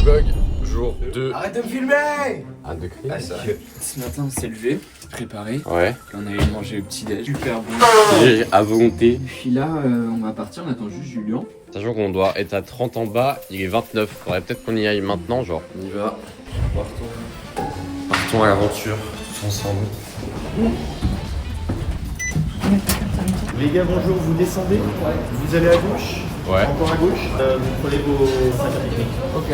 vlog, jour 2. Arrête de me filmer! Arrête de crier ça. Ce matin on s'est levé, préparé. Ouais. On allait manger le petit déj, super bon. À volonté. Et puis là, on va partir, on attend juste Julien. Sachant qu'on doit être à 30 en bas, il est 29. Faudrait peut-être qu'on y aille maintenant, genre. On y va. Partons à l'aventure, tous ensemble. Les gars, bonjour, vous descendez, vous allez à gauche, Ouais. encore à gauche, vous prenez vos sacs à pique-nique. Ok.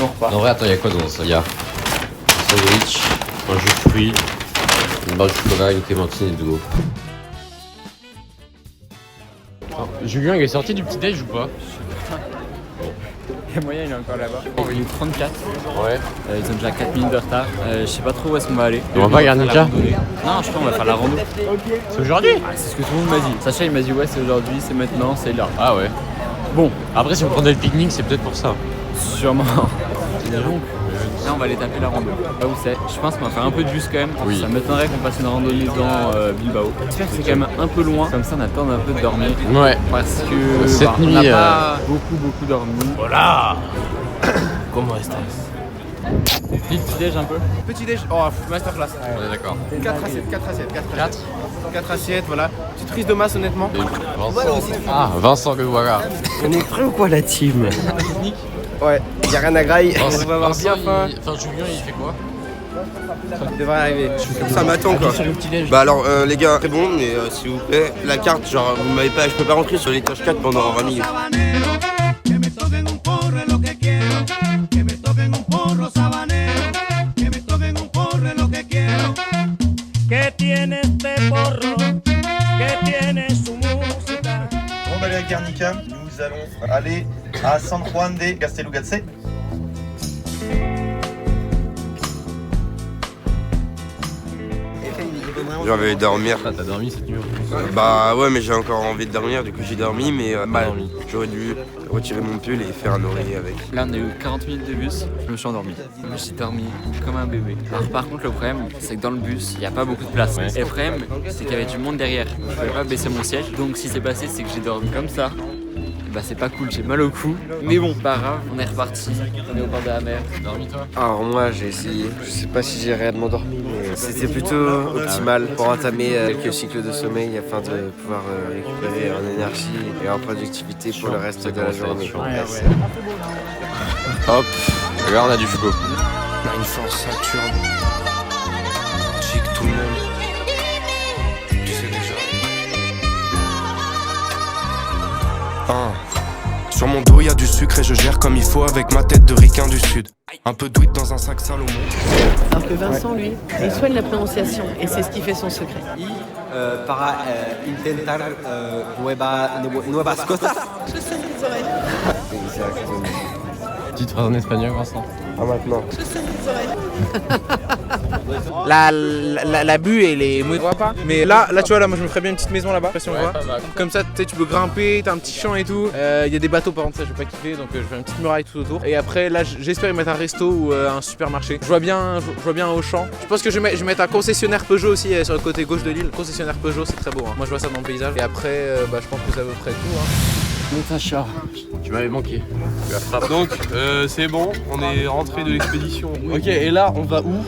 On repart. En vrai, attends, y'a quoi dans ça? Y'a un sandwich, un jus de fruits, une barre de chocolat, une clémentine et de l'eau. Julien, il est sorti du petit déj ou pas? Le moyen il est encore là-bas. Il est 34. Ouais. Ils ont déjà 4 minutes de retard. Je sais pas trop où est-ce qu'on va aller. On va pas à Guernica? Non, je pense qu'on va faire la rando. C'est aujourd'hui? Ah, c'est ce que tout le monde m'a dit. Sacha il m'a dit ouais c'est aujourd'hui, c'est maintenant, c'est là. Ah ouais. Bon, Après, si on prenait le pique-nique, c'est peut-être pour ça. sûrement. Donc, là on va aller taper la rando. Pas où c'est. Je pense qu'on va faire un peu de bus quand même. Oui. Ça m'étonnerait qu'on passe une randonnée dans Bilbao. J'espère que c'est quand même un peu loin. Comme ça on attend un peu de dormir. Ouais. Parce que Cette on nuit, n'a pas beaucoup dormi. Voilà. Comment est-ce? Petit déj un peu. Petit déj, oh, masterclass. On est d'accord. 4 assiettes, 4 assiettes, 4 assiettes, voilà. Petite prise de masse honnêtement. Vincent. Ah, Vincent que voilà. On est prêt ou quoi la team? Ouais, y'a rien à grailler. Vincent, On va avoir bien faim. Enfin, Julien, il fait quoi? Il devrait arriver. Ça m'attend quoi. Bah alors les gars, très bon, mais s'il vous plaît, la carte, genre vous m'avez pas, je peux pas rentrer sur l'étage 4 pendant 20 minutes. Avant d'aller à Guernica, nous allons aller à San Juan de Castellugatse. J'avais dormir. Ah, t'as dormi cette nuit? Bah ouais, mais j'ai encore envie de dormir, du coup j'ai dormi, mais Mal dormi. j'aurais dû retirer mon pull et faire un oreiller avec. Là on a eu 40 minutes de bus, je me suis endormi. J'ai dormi comme un bébé. Alors par contre le problème c'est que dans le bus il n'y a pas beaucoup de place. Ouais. Et le problème c'est qu'il y avait du monde derrière. Je pouvais pas baisser mon siège. Donc ce qui s'est passé c'est que j'ai dormi comme ça. Et bah c'est pas cool, j'ai mal au cou. Mais bon, pas grave, on est reparti. On est au bord de la mer. T'as dormi toi? Alors moi j'ai essayé, je sais pas si j'ai réellement dormi, mais c'était plutôt optimal pour entamer quelques cycles de sommeil afin de pouvoir récupérer en énergie et en productivité pour le reste de la journée. Hop, et là on a du frigo. On a une force Saturne. Chic tout le monde. Tu sais déjà. Sur mon dos y a du sucre et je gère comme il faut avec ma tête de ricain du sud. Un peu d'huile dans un sac Salomon. Alors que Vincent, lui, il soigne la prononciation et c'est ce qui fait son secret. Para intentar nuevas cosas. Exactement. Petite phrase en espagnol, Vincent. Ah maintenant. La vue elle est muy guapa. Mais là tu vois là moi je me ferais bien une petite maison là-bas, je sais pas si on voit. pas mal. Comme ça tu sais tu peux grimper, t'as un petit champ et tout. Il y a des bateaux par contre ça je vais pas kiffer donc je fais une petite muraille tout autour. Et après là j'espère y mettre un resto ou un supermarché. Je vois bien Auchan. Je pense que je vais mettre un concessionnaire Peugeot aussi sur le côté gauche de l'île. Concessionnaire Peugeot c'est très beau hein. Moi je vois ça dans le paysage. Et après je pense que c'est à peu près tout hein. Sacha. Tu m'avais manqué. Donc c'est bon, on est rentré de l'expédition. Ok, et là on va où?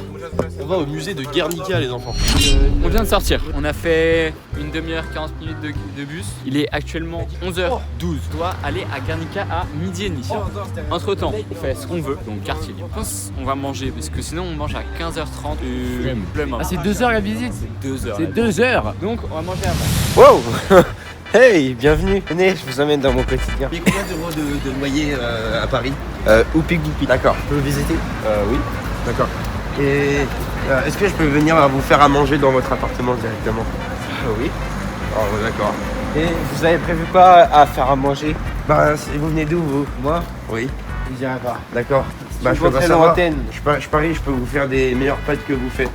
On va au musée de Guernica les enfants. On vient de sortir. On a fait une demi-heure, 40 minutes de bus. Il est actuellement 11h12. On doit aller à Guernica à midi et demi. Entre temps, on fait ce qu'on veut. Donc quartier libre. Je pense qu'on va manger parce que sinon on mange à 15h30. Flemme. Ah, c'est 2 heures la visite? C'est 2 heures. C'est 2 heures. Donc on va manger avant. Wow. Hey, bienvenue. Venez, je vous emmène dans mon quotidien. Et combien d'euros de loyer à Paris? Oupi Goupi. D'accord. Je peux visiter? Oui. D'accord. Et est-ce que je peux venir vous faire à manger dans votre appartement directement? Oui. Oh d'accord. Et vous avez prévu quoi à faire à manger? Bah vous venez d'où vous? Moi? Oui. Je dirais pas. D'accord. Bah je peux pas dans savoir. l'antenne. Je parie, je peux vous faire des meilleures pâtes que vous faites.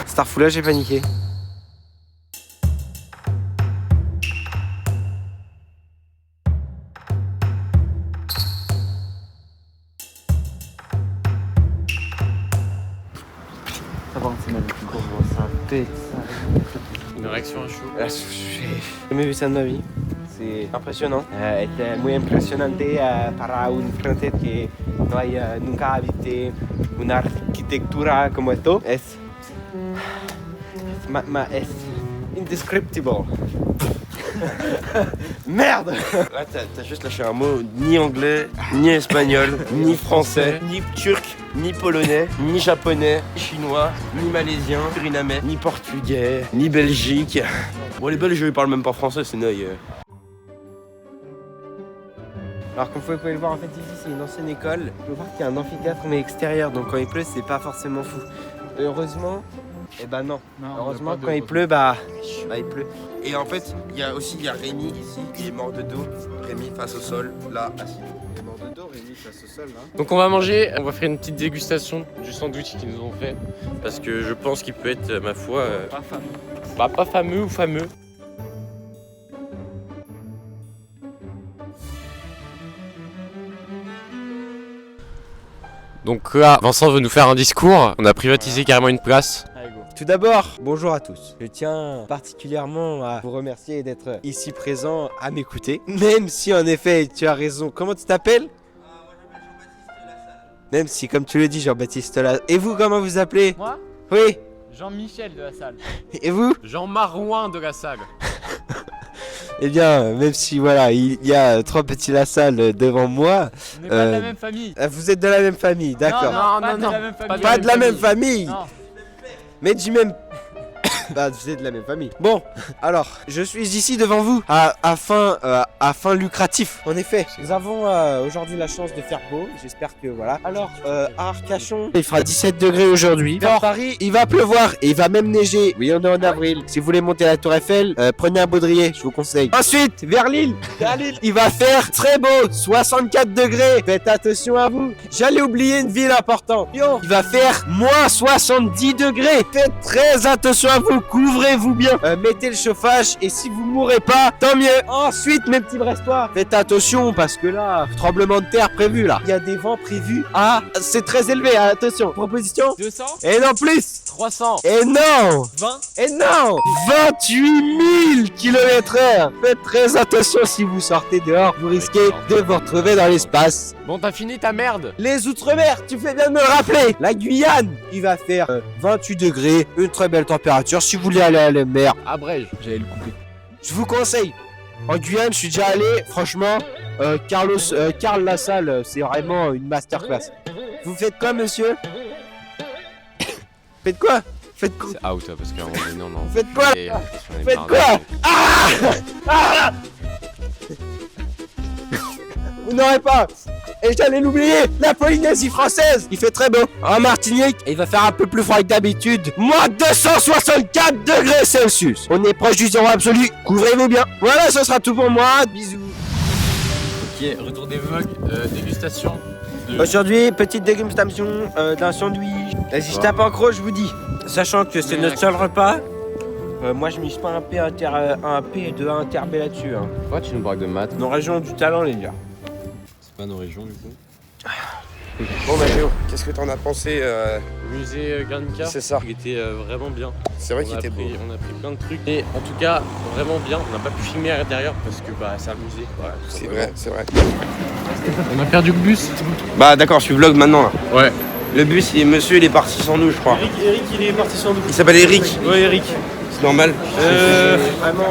Starfou, j'ai paniqué. Ça va, c'est magnifique. Ça pète ça. Une réaction à chaud. J'ai jamais vu ça de ma vie. c'est impressionnant. Es muy impresionante para un francés que no haya nunca habité una arquitectura como esto. Es indescriptible. Merde! Là, t'as juste lâché un mot, ni anglais, ni espagnol, ni français, ni turc, ni polonais, ni japonais, ni chinois, ni malaisien, surinamais, ni portugais, ni belgique. Bon, les Belges, ils parlent même pas français, c'est neuil. Alors comme vous pouvez le voir, en fait ici c'est une ancienne école. Vous pouvez voir qu'il y a un amphithéâtre mais extérieur, donc quand il pleut c'est pas forcément fou. Heureusement, eh ben non. Heureusement quand il pleut, il pleut. Et en fait, il y a Rémi ici qui est mort de dos. Rémi face au sol, là assis. Il est mort de dos, Rémi face au sol là. Donc on va manger, on va faire une petite dégustation du sandwich qu'ils nous ont fait. Parce que je pense qu'il peut être, ma foi, Pas fameux. pas fameux ou fameux. Donc là, Vincent veut nous faire un discours. On a privatisé carrément une place. Allez, go. Tout d'abord, bonjour à tous. Je tiens particulièrement à vous remercier d'être ici présent à m'écouter. Même si en effet tu as raison. Comment tu t'appelles? Même si comme tu le dis Jean-Baptiste là. Et vous comment vous appelez? Moi? Oui. Jean-Michel de la salle. Et vous? Jean Marouin de la salle. Eh bien, même si voilà, il y a 3 petits Lassalle devant moi. On n'est pas de la même famille. Vous êtes de la même famille, d'accord. Non, Pas de la même famille. Non. Mais du même. Bah, vous êtes de la même famille. Bon, alors, je suis ici devant vous à fin lucratif. En effet, nous avons aujourd'hui la chance de faire beau. J'espère que voilà. Alors, à Arcachon, il fera 17 degrés aujourd'hui. Vers Paris, il va pleuvoir et il va même neiger. Oui, on est en avril. Si vous voulez monter la Tour Eiffel, prenez un baudrier, je vous conseille. Ensuite, vers Lille, il va faire très beau, 64 degrés. Faites attention à vous. J'allais oublier une ville importante. Lyon, il va faire moins 70 degrés. Faites très attention à vous. Couvrez-vous bien, mettez le chauffage et si vous mourrez pas, tant mieux. Ensuite, mes petits Brestois, faites attention parce que là, tremblement de terre prévu là. Il y a des vents prévus. Ah, c'est très élevé, attention. Proposition 200. Et non plus 300. Et non 20. Et non 28 000 km/h. Faites très attention si vous sortez dehors, vous risquez de vous retrouver dans l'espace. Bon, t'as fini ta merde. Les Outre-mer, tu fais bien de me le rappeler. La Guyane, il va faire 28 degrés, une très belle température. Si vous voulez aller à la mer, Abrège. J'allais le couper. je vous conseille. En Guyane, je suis déjà allé, franchement, Carl Lassalle, c'est vraiment une masterclass. Vous faites quoi, monsieur? Faites quoi? Faites quoi? C'est out parce qu'à un moment donné, on en Faites quoi? Et, on est Faites marre quoi? Ah Vous n'aurez pas. Et j'allais l'oublier, la Polynésie française. Il fait très beau. En Martinique, il va faire un peu plus froid que d'habitude. Moins 264 degrés Celsius. On est proche du zéro absolu. Couvrez-vous bien. Voilà, ce sera tout pour moi. Bisous. Ok, retour des vlogs, dégustation. Aujourd'hui, petite dégustation d'un sandwich. Et si je tape en gros, je vous dis, sachant que c'est notre seul repas, moi je mise pas un P et deux interbé là-dessus. Hein. Pourquoi tu nous parles de maths? Nos régions ont du talent, les gars. C'est pas nos régions du coup. Bon, Mathéo, qu'est-ce que t'en as pensé Musée Guernica. C'est ça. Il était vraiment bien. C'est vrai qu'il était beau. On a pris plein de trucs. Et en tout cas, vraiment bien. On n'a pas pu filmer à l'intérieur parce que c'est un musée. Voilà, tout C'est simplement. vrai, c'est vrai. On a perdu le bus. Bah d'accord, je suis vlog maintenant là. Ouais. Le bus, monsieur, il est parti sans nous, je crois. Eric, il est parti sans nous. Il s'appelle Eric. Ouais, Eric. C'est normal.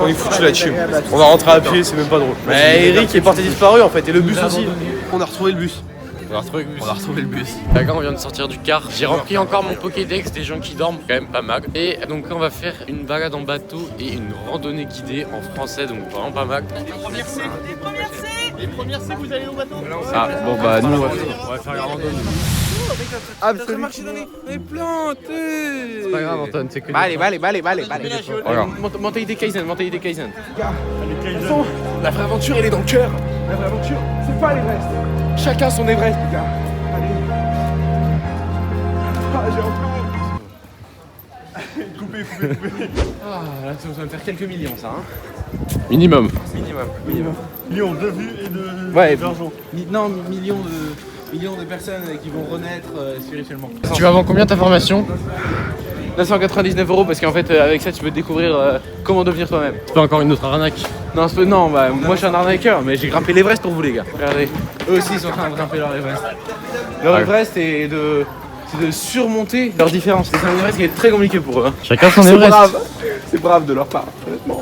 On est foutu là-dessus. On va rentrer à pied, c'est même pas drôle. Mais Eric est parti disparu en fait, et le bus aussi. On a retrouvé le bus. On a retrouvé le bus. D'accord, on vient de sortir du car. J'ai rempli encore mon Pokédex des gens qui dorment, quand même pas mal. Et donc là, on va faire une balade en bateau et une randonnée guidée en français, donc vraiment pas mal. Les premières C, vous allez au bateau. Ah, bon bah nous, on va faire la randonnée. Absolument. C'est pas grave, Antoine, c'est que. Allez. Mentalité Kaizen. La vraie aventure, elle est dans le cœur. La vraie aventure, c'est pas l'Everest. Chacun son Everest, les gars. Allez. Ah, j'ai encore. Coupez. Ah, là, ça va me faire quelques millions, ça. Hein. Minimum. Millions de vues et de d'argent. Millions de personnes qui vont renaître spirituellement. Tu vas vendre combien ta formation? 999 € parce qu'en fait avec ça tu peux découvrir comment devenir toi-même. C'est pas encore une autre arnaque. Non, non, bah moi je suis un arnaqueur, mais j'ai grimpé l'Everest pour vous les gars. Regardez, eux aussi ils sont en train de grimper leur Everest. Leur Everest c'est de surmonter leurs différences. C'est un Everest qui est très compliqué pour eux. Hein. Chacun son C'est Everest. brave, c'est brave de leur part, honnêtement.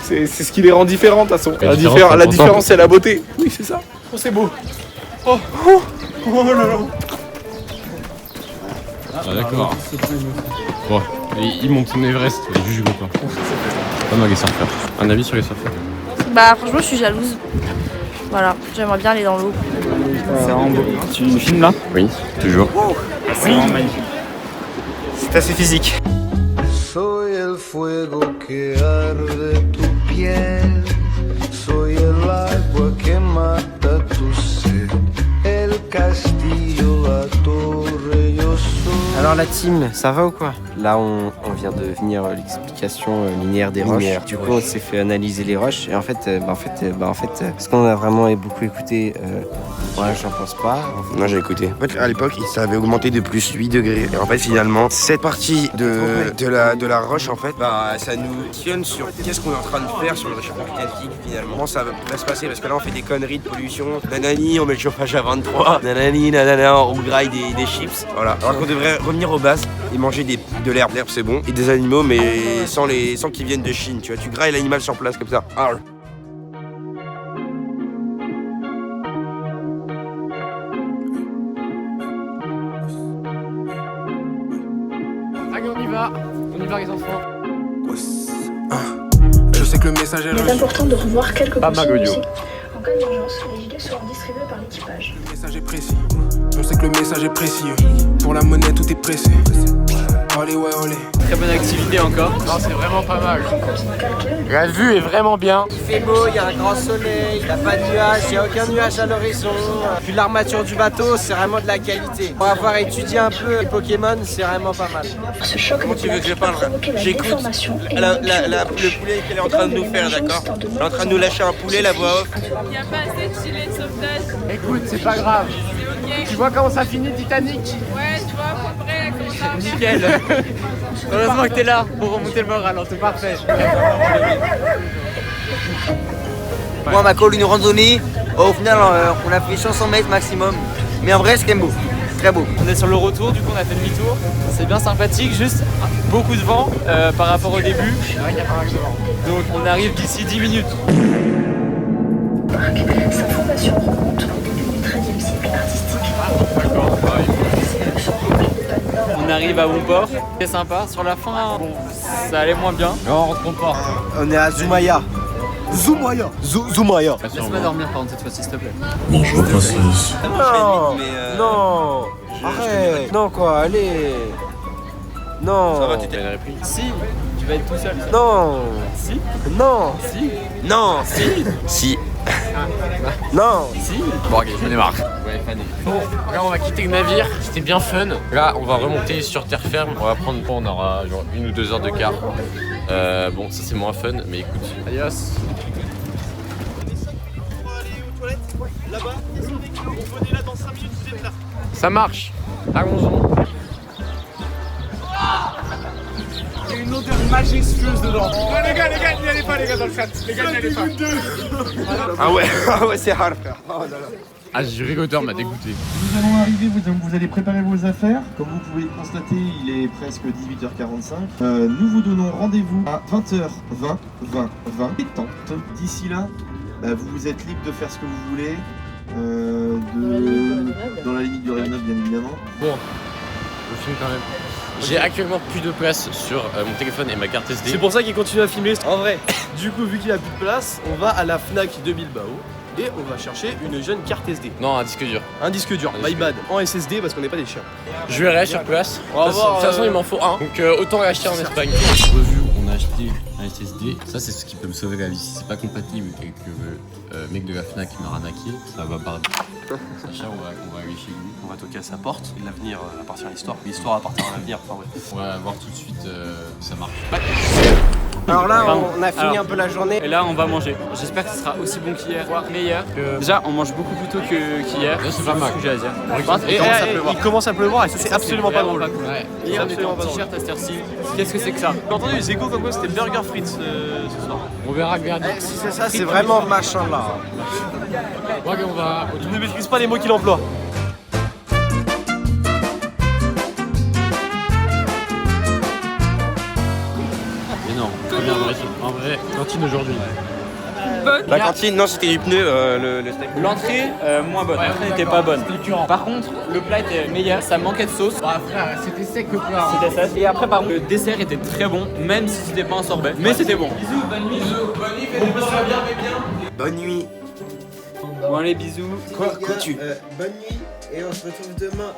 C'est ce qui les rend différents de toute façon. La différence, différence c'est la beauté. Oui c'est ça. Oh c'est beau. Oh là là. Ah d'accord. Bon, il monte son Everest, il juge pas. Pas mal les surfeurs. Un avis sur les surfeurs? Bah franchement je suis jalouse. Voilà, j'aimerais bien aller dans l'eau. C'est vraiment beau. Tu me filmes là? Oui, toujours. C'est vraiment magnifique. C'est assez physique. Soy el fuego que arde tu piel, soy el agua que mata tu sed, el castillo, la torre, yo soy. Alors la team, ça va ou quoi? Là on vient de finir l'explication linéaire des roches. Du coup on s'est fait analyser les roches et en fait, ce qu'on a vraiment beaucoup écouté, ouais j'en pense pas. Moi j'ai écouté. En fait à l'époque ça avait augmenté de plus 8 degrés. Et en fait finalement cette partie de la roche en fait ça nous questionne sur qu'est-ce qu'on est en train de faire sur le réchauffement climatique finalement. Comment ça va se passer parce que là on fait des conneries de pollution. Nanani on met le chauffage à 23. Nanani nanana on graille des chips. Voilà. Alors qu'on devrait revenir aux bases et manger de l'herbe. L'herbe c'est bon. Et des animaux mais sans qu'ils viennent de Chine. Tu vois, tu grailles l'animal sur place comme ça. Arr. Allez on y va les enfants. Je sais que le message est Il est important de revoir quelques Pas consignes mal aussi. En cas d'urgence, les gilets seront distribués par l'équipage. Le message est précis. On sait que le message est précieux. Pour la monnaie, tout est pressé. Olé, ouais, olé. Très bonne activité encore. Non c'est vraiment pas mal. Continent calcaire. La vue est vraiment bien. Il fait beau, il y a un grand soleil, il n'y a pas de nuages, il n'y a aucun nuage à l'horizon. Puis l'armature du bateau, c'est vraiment de la qualité. Pour avoir étudié un peu les Pokémon, c'est vraiment pas mal. Ce choc Comment de tu veux que je plaques parle va provoquer la J'écoute déformation et le poulet qu'elle est en train de nous faire, d'accord? Elle est en train de nous lâcher un poulet, la voix off. Il n'y a pas assez de gilet de sauvetage. Écoute, c'est pas grave. C'est ok. Tu vois comment ça finit Titanic? Ouais, tu vois, à peu près, là, comment ça va bien. Nickel. Heureusement que t'es là pour remonter le moral, alors c'est parfait. Moi, ma call, une randonnée, au final, on a fait 500 mètres maximum. Mais en vrai, c'est quand même beau. Très beau. On est sur le retour, du coup on a fait demi-tour. C'est bien sympathique, juste beaucoup de vent par rapport au début. Donc on arrive d'ici 10 minutes. Sa fondation remonte au début du XIIIe siècle artistique. On arrive à bon port, c'est sympa. Sur la fin, bon, ça allait moins bien. Non, on rentre pas. On est à Zoumaya. Zoumaya. Zoumaya. Laisse-moi dormir par contre cette fois-ci s'il te plaît. Non, non, arrête. Non quoi, allez. Non. Ça va, tu t'es repris. Si, tu vas être tout seul. Non. Si, Non. si, Non, si. Si. Non. si. Bon, ok, j'en ai marre. Ouais, fané. Bon, là on va quitter le navire, c'était bien fun. Là on va remonter sur terre ferme, on va prendre quoi? On aura genre 1 ou 2 heures de quart. Bon, ça c'est moins fun, mais écoute. Adios. Ça marche. Allons-y. Il y a une odeur majestueuse dedans. Les gars, n'y allez pas les gars dans le chat. Les gars, n'y allez pas. Ah ouais, c'est hard frère. Oh là là. Ah, j'ai rigoteur m'a dégoûté. Nous allons arriver, vous allez préparer vos affaires. Comme vous pouvez le constater, il est presque 18h45. Nous vous donnons rendez-vous à 20h20, 20 détente. D'ici là, vous êtes libre de faire ce que vous voulez. Dans la limite du raisonnable, bien évidemment. Bon, je filme quand même. J'ai actuellement plus de place sur mon téléphone et ma carte SD. C'est pour ça qu'il continue à filmer. En vrai, du coup, vu qu'il a plus de place, on va à la Fnac de Bilbao et on va chercher une jeune carte SD. Non, un disque dur. Un disque dur, my bad, en SSD parce qu'on n'est pas des chiens. Je verrai sur place. On va De voir, toute façon, il m'en faut un. Donc autant l'acheter en Espagne. Revu, on a acheté un SSD. Ça, c'est ce qui peut me sauver la vie. Si c'est pas compatible et que le mec de la Fnac m'a arnaqué, ça va barder. Sacha, on va aller chez lui. On va toquer à sa porte et l'avenir appartient à l'histoire. L'histoire appartient à l'avenir. Enfin, ouais. On va voir tout de suite si ça marche. Alors là, Pardon. on a fini Alors, un peu la journée. Et là, on va manger. J'espère que ce sera aussi bon qu'hier, voire meilleur. Déjà, on mange beaucoup plus tôt qu'hier. C'est pas mal. Ce que j'ai à dire. Il commence à pleuvoir et ça c'est absolument pas drôle. Et on était en t-shirt à cette heure-ci. Qu'est-ce que c'est que ça? J'ai entendu les échos comme quoi c'était Burger Fritz ce soir. On verra que Verdi. Si c'est ça, c'est vraiment machin là. On va. Je ne maîtrise pas les mots qu'il emploie. Énorme. Très bien, en vrai, cantine aujourd'hui. La cantine, non, c'était du pneu, le steak. L'entrée, moins bonne. L'entrée n'était pas bonne. Par contre, le plat était meilleur. Ça manquait de sauce. Bah frère, c'était sec le plat. C'était ça. Et après, par contre, le dessert était très bon, même si c'était pas un sorbet. Mais c'était bon. Bisous, bonne nuit. Bonne nuit. Bon, allez, bisous. Quoi tu Bonne nuit et on se retrouve demain.